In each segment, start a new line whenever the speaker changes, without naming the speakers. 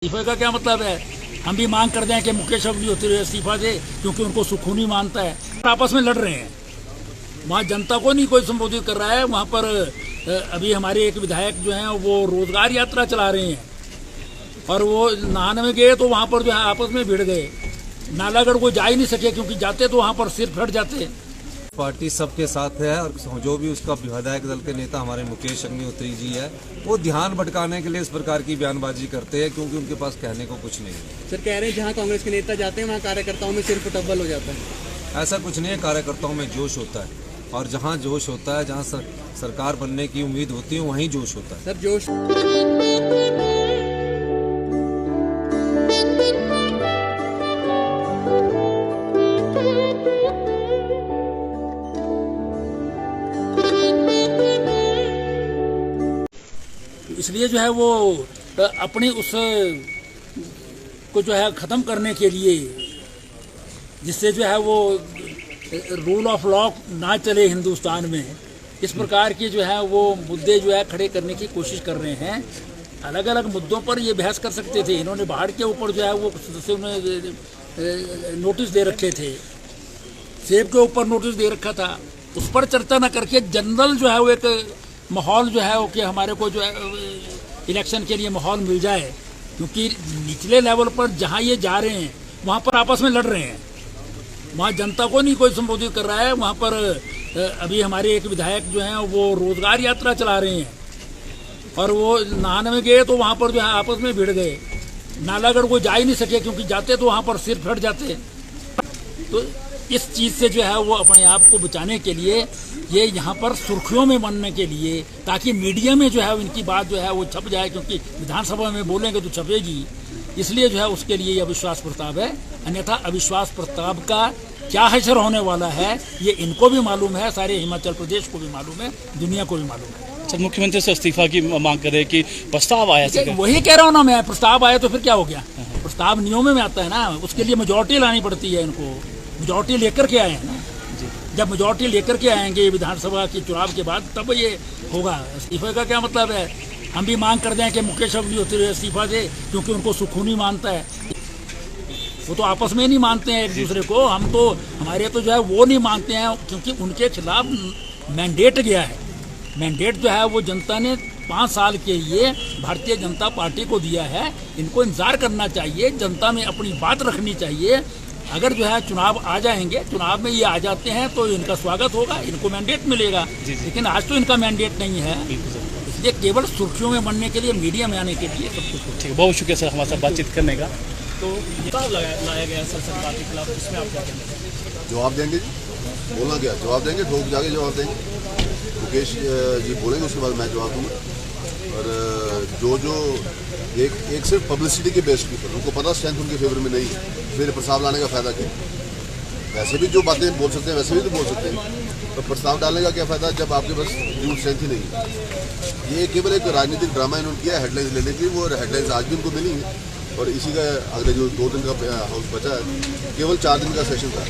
इस्तीफे का क्या मतलब है? हम भी मांग कर दें कि मुकेश अग्निहोत्री इस्तीफा दे, क्योंकि उनको सुकूनी मानता है। आपस में लड़ रहे हैं, वहाँ जनता को नहीं कोई संबोधित कर रहा है। वहाँ पर अभी हमारे एक विधायक जो हैं वो रोजगार यात्रा चला रहे हैं और वो नहाने में गए तो वहाँ पर जो है आपस में भिड़ गए। नालागढ़ को जा ही नहीं सके, क्योंकि जाते तो वहाँ पर सिर फट जाते।
पार्टी सबके साथ है और जो भी उसका विधायक दल के नेता हमारे मुकेश अग्निहोत्री जी है, वो ध्यान भटकाने के लिए इस प्रकार की बयानबाजी करते हैं, क्योंकि उनके पास कहने को कुछ नहीं है।
सर कह रहे हैं जहां कांग्रेस के नेता जाते हैं वहां कार्यकर्ताओं में सिर्फ टब्बल हो जाता है।
ऐसा कुछ नहीं है, कार्यकर्ताओं में जोश होता है और जहाँ जोश होता है, जहाँ सरकार बनने की उम्मीद होती है, वहीं जोश होता है।
सर जोश
इसलिए जो है वो अपनी उस को जो है ख़त्म करने के लिए, जिससे जो है वो रूल ऑफ लॉ ना चले हिंदुस्तान में, इस प्रकार के जो है वो मुद्दे जो है खड़े करने की कोशिश कर रहे हैं। अलग अलग मुद्दों पर ये बहस कर सकते थे। इन्होंने बाढ़ के ऊपर जो है वो सदस्यों ने नोटिस दे रखे थे, सेब के ऊपर नोटिस दे रखा था, उस पर चर्चा न करके जनरल जो है वो एक माहौल जो है वो कि हमारे को जो है इलेक्शन के लिए माहौल मिल जाए, क्योंकि निचले लेवल पर जहाँ ये जा रहे हैं वहाँ पर आपस में लड़ रहे हैं। वहाँ जनता को नहीं कोई संबोधित कर रहा है। वहाँ पर अभी हमारे एक विधायक जो हैं वो रोजगार यात्रा चला रहे हैं और वो नहाने में गए तो वहाँ पर जो है आपस में भिड़ गए। नालागढ़ को जा ही नहीं सके, क्योंकि जाते तो वहाँ पर सिर फट जाते। तो इस चीज़ से जो है वो अपने आप को बचाने के लिए ये यहाँ पर सुर्खियों में बनने के लिए, ताकि मीडिया में जो है इनकी बात जो है वो छप जाए, क्योंकि विधानसभा में बोलेंगे तो छपेगी, इसलिए जो है उसके लिए ये अविश्वास प्रस्ताव है। अन्यथा अविश्वास प्रस्ताव का क्या हशर होने वाला है ये इनको भी मालूम है, सारे हिमाचल प्रदेश को भी मालूम है, दुनिया को भी मालूम है।
सर मुख्यमंत्री से इस्तीफा की मांग करे कि प्रस्ताव आया,
वही कह रहा हूँ ना मैं, प्रस्ताव आया तो फिर क्या हो गया? प्रस्ताव नियमों में आता है ना, उसके लिए मेजोरिटी लानी पड़ती है। इनको मेजोरिटी लेकर के आए हैं ना, जब मेजोरिटी लेकर के आएंगे विधानसभा के चुनाव के बाद, तब ये होगा। इस्तीफे का क्या मतलब है? हम भी मांग कर दें कि मुकेश अग्निहोत्री इस्तीफा दे, क्योंकि उनको सुकूनी मानता है। वो तो आपस में नहीं मानते हैं एक दूसरे को, हम तो हमारे तो जो है वो नहीं मानते हैं, क्योंकि उनके खिलाफ मैंडेट गया है। मैंडेट जो है वो जनता ने 5 साल के लिए भारतीय जनता पार्टी को दिया है। इनको इंतजार करना चाहिए, जनता में अपनी बात रखनी चाहिए। अगर जो है चुनाव आ जाएंगे, चुनाव में ये आ जाते हैं तो इनका स्वागत होगा, इनको मैंडेट मिलेगा। लेकिन आज तो इनका मैंडेट नहीं है, इसलिए केवल सुर्खियों में बनने के लिए, मीडिया में आने के लिए सब कुछ।
ठीक है, बहुत शुक्रिया सर हमारे साथ बातचीत करने का। तो लाया गया सर सरकार के खिलाफ, उसमें आप क्या कहेंगे?
जवाब देंगे जी, बोलना क्या, जवाब देंगे, ठोक जाके जवाब देंगे। मुकेश जी बोलेंगे, उसके बाद मैं जवाब दूंगा। और जो एक सिर्फ पब्लिसिटी के बेस के ऊपर, उनको पता स्ट्रेंथ उनके फेवर में नहीं है, फिर प्रस्ताव लाने का फायदा क्या? वैसे भी जो बातें बोल सकते हैं वैसे भी तो बोल सकते हैं, तो प्रस्ताव डालने का क्या फायदा जब आपके पास न्यूज स्ट्रेंथ ही नहीं है? ये केवल एक राजनीतिक ड्रामा इन्होंने किया है हेडलाइंस लेने के लिए। वो हेडलाइंस आज भी उनको मिली है और इसी का अगले जो 2 दिन का हाउस बचा है, केवल 4 दिन का सेशन था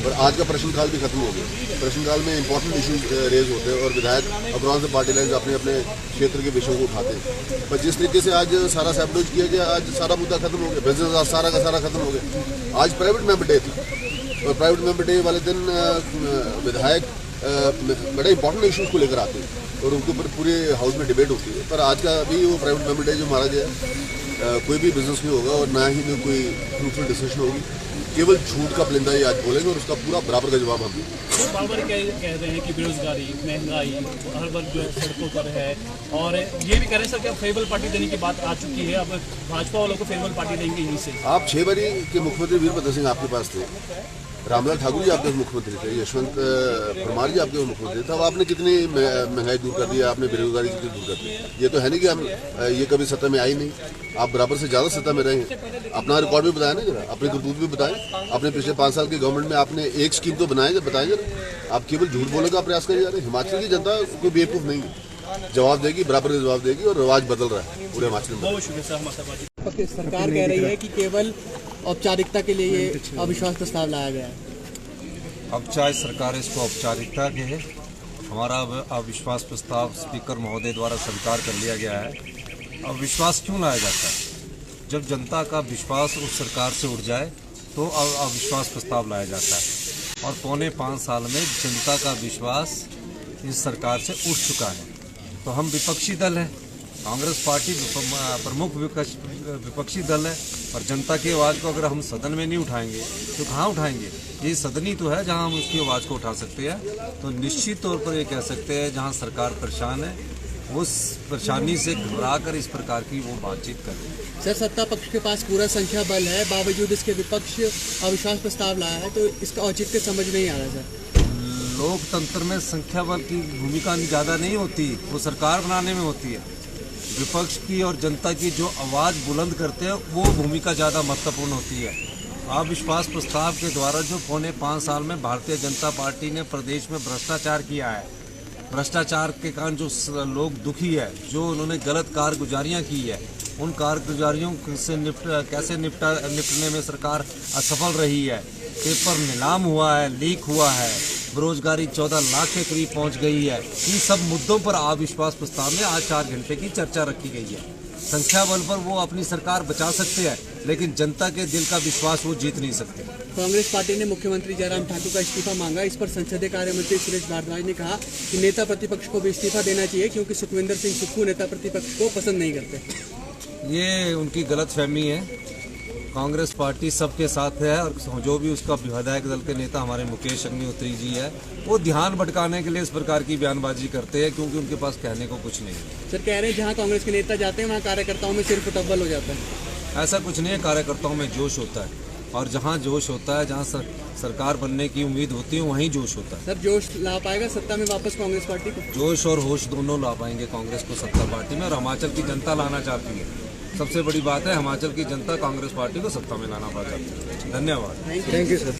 और आज का प्रश्नकाल भी खत्म हो गया। प्रश्नकाल में इंपॉर्टेंट इशूज रेज होते हैं और विधायक अक्रॉस द पार्टी लाइन्स अपने अपने क्षेत्र के विषयों को उठाते हैं। पर जिस तरीके से आज सारा सैबोटेज किया गया, आज सारा मुद्दा खत्म हो गया, बिजनेस आज सारा का सारा खत्म हो गया। आज प्राइवेट मेंबर डे था और प्राइवेट मेंबर डे वाले दिन विधायक बड़े इंपॉर्टेंट इशूज़ को लेकर आते हैं और उनके ऊपर पूरे हाउस में डिबेट होती है। पर आज का अभी वो प्राइवेट मेंबर डे जो मारा गया, कोई भी बिजनेस नहीं होगा और ना ही कोई फ्रूटफुल डिस्कशन होगी। केवल झूठ का परिंदा ही आज बोलेंगे और उसका पूरा बराबर का जवाब हम देंगे।
बार कह रहे हैं कि बेरोजगारी, महंगाई हर वर्ग जो है सड़कों पर है, और ये भी कह रहे हैं सर कि अब फेवरल पार्टी देने की बात आ चुकी है, अब भाजपा वालों को फेवरल पार्टी देंगे यहीं से।
आप 6 बारी के मुख्यमंत्री वीरभद्र सिंह आपके पास थे, रामलाल ठाकुर जी आपके मुख्यमंत्री थे, यशवंत परमार जी आपके मुख्यमंत्री थे। तब आपने कितनी महंगाई दूर कर दी, आपने बेरोजगारी कितनी दूर कर दी? ये तो है नहीं कि हम ये कभी सत्ता में आई नहीं, आप बराबर से ज़्यादा सत्ता में रहे हैं। अपना रिकॉर्ड भी बताया ना जरा, अपनी करतूत भी बताएं। अपने पिछले 5 साल की गवर्नमेंट में आपने एक स्कीम तो बनाए, बताएं जरा। आप केवल झूठ बोलने का प्रयास कर जा रहे हैं। हिमाचल की जनता कोई बेवकूफ़ नहीं है, जवाब देगी, बराबर का जवाब देगी और रवाज बदल रहा है पूरे हिमाचल में।
बहुत शुक्रिया सर हमारे साथ।
सरकार कह रही है कि केवल औपचारिकता के लिए ये अविश्वास प्रस्ताव लाया गया है।
अब चाहे सरकार इसको औपचारिकता के है, हमारा अविश्वास प्रस्ताव स्पीकर महोदय द्वारा स्वीकार कर लिया गया है। अब विश्वास क्यों लाया जाता है? जब जनता का विश्वास उस सरकार से उठ जाए तो अविश्वास प्रस्ताव लाया जाता है। और पौने 5 साल में जनता का विश्वास इस सरकार से उठ चुका है। तो हम विपक्षी दल हैं, कांग्रेस पार्टी प्रमुख विपक्षी दल है, और जनता की आवाज़ को अगर हम सदन में नहीं उठाएंगे तो कहाँ उठाएंगे? ये सदन ही तो है जहाँ हम उसकी आवाज़ को उठा सकते हैं। तो निश्चित तौर पर ये कह सकते हैं जहाँ सरकार परेशान है, उस परेशानी से घबरा कर इस प्रकार की वो बातचीत करें।
सर, सत्ता पक्ष के पास पूरा संख्या बल है, बावजूद इसके विपक्ष अविश्वास प्रस्ताव लाया है, तो इसका औचित्य समझ नहीं आ रहा सर।
लोकतंत्र में संख्या बल की भूमिका ज़्यादा नहीं होती, वो सरकार बनाने में होती है। विपक्ष की और जनता की जो आवाज़ बुलंद करते हैं वो भूमिका ज़्यादा महत्वपूर्ण होती है। अविश्वास प्रस्ताव के द्वारा जो पौने 5 साल में भारतीय जनता पार्टी ने प्रदेश में भ्रष्टाचार किया है, भ्रष्टाचार के कारण जो लोग दुखी है, जो उन्होंने गलत कारगुजारियाँ की है, उन कारगुजारियों से निपटने में सरकार असफल रही है। पेपर नीलाम हुआ है, लीक हुआ है, बेरोजगारी 14 लाख के करीब पहुंच गई है। इन सब मुद्दों पर अविश्वास प्रस्ताव में आज 4 घंटे की चर्चा रखी गई है। संख्या बल पर वो अपनी सरकार बचा सकते हैं, लेकिन जनता के दिल का विश्वास वो जीत नहीं सकते।
कांग्रेस पार्टी ने मुख्यमंत्री जयराम ठाकुर का इस्तीफा मांगा। इस पर संसदीय कार्य मंत्री सुरेश भारद्वाज ने कहा कि नेता प्रतिपक्ष को भी इस्तीफा देना चाहिए, क्योंकि सुखविंदर सिंह सुक्खू नेता प्रतिपक्ष को पसंद नहीं करते।
ये उनकी गलतफहमी है। कांग्रेस पार्टी सबके साथ है, और जो भी उसका विधायक दल के नेता हमारे मुकेश अग्निहोत्री जी है, वो ध्यान भटकाने के लिए इस प्रकार की बयानबाजी करते हैं, क्योंकि उनके पास कहने को कुछ नहीं है।
सर, कह रहे हैं जहां कांग्रेस के नेता जाते हैं वहां कार्यकर्ताओं में सिर्फ टब्बल हो जाता है।
ऐसा कुछ नहीं है, कार्यकर्ताओं में जोश होता है, और जहाँ जोश होता है, जहाँ सरकार बनने की उम्मीद होती है, वहीं जोश होता है।
सर, जोश ला पाएगा सत्ता में वापस कांग्रेस पार्टी को?
जोश और होश दोनों ला पाएंगे कांग्रेस को सत्ता पार्टी में, और हिमाचल की जनता लाना चाहती है। सबसे बड़ी बात है, हिमाचल की जनता कांग्रेस पार्टी को सत्ता में लाना चाहती है। धन्यवाद।
Thank you sir.